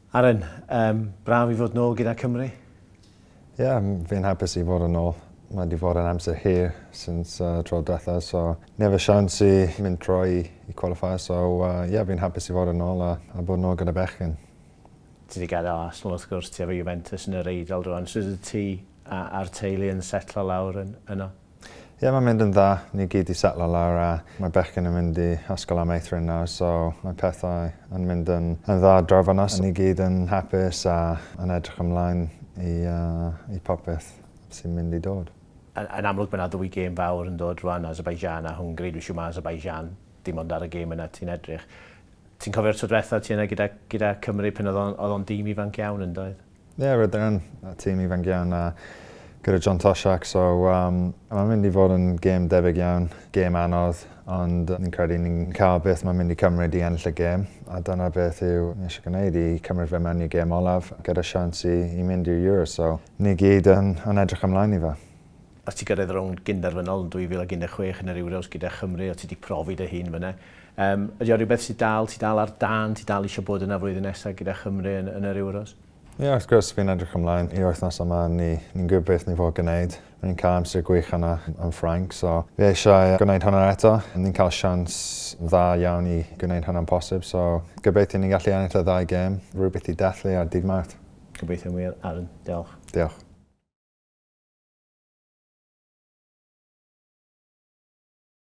Aaron, braf i fod nôl gyda Cymru? Fi'n hapus i fod yn ôl. Mae wedi fod yn amser hir since tro diwetha, so never siawns i mynd troi i qualifier, so fi'n hapus i fod yn ôl a bod nôl gyda bechgyn. Ti wedi gadael Arsenal wrth gwrs, ti efo Juventus yn yr Eidal rwan. So ydy ti a'r teulu yn setlo lawr yno? Mae'n mynd yn dda. Ni gyd i setlo lawr a mae bechgyn yn mynd i ysgol am eithrin nawr, so mae pethau yn mynd yn dda drafod nos. Ni gyd yn hapus a yn edrych ymlaen i popeth sy'n mynd i dod. Yn amlwg mae yna ddwy gêm fawr yn dod rwan, Azerbaijan a Hwngari. Dwi'n siŵr mae Azerbaijan dim ond ar y gêm yna ti'n edrych. Ti'n cofio'r tro diwetha ti yna gyda Cymru pan oedd o'n dîm ifanc iawn yn doedd? Roedd yn tîm ifanc iawn a gyda John Toshak, so mae'n mynd i fod yn gêm debyg iawn, gêm anodd, ond ni'n credu ni'n cael beth mae'n mynd i cymryd i ennill y gêm, a dyna beth yw ni eisiau gwneud i cymryd fe mewn i gêm olaf gyda siawns i mynd i'r Euro, so ni gyd yn edrych ymlaen i fe. Os ti gyrraedd rownd gynderfynol yn 2016 yn yr Euros gyda Chymru, o ti wedi profi dy hun fyna. Ydy o rhywbeth sy'n ti dal ar dan, ti dal eisiau bod yna flwyddyn nesaf gyda Chymru yn yr Euros? Wrth gwrs fi'n edrych ymlaen i'r wythnos yma, ni'n gwybod beth ni fod gwneud. Ni'n cael amser gwych yna yn Ffrainc, so fi eisiau gwneud hwnna eto. Ni'n cael siawns dda iawn i gwneud hwnna'n posib, so gobeithio ni'n gallu ennill y ddau gêm, rhywbeth i dathlu ar dydd Mawrth. Gobeithio wir, Aaron. Diolch. Diolch.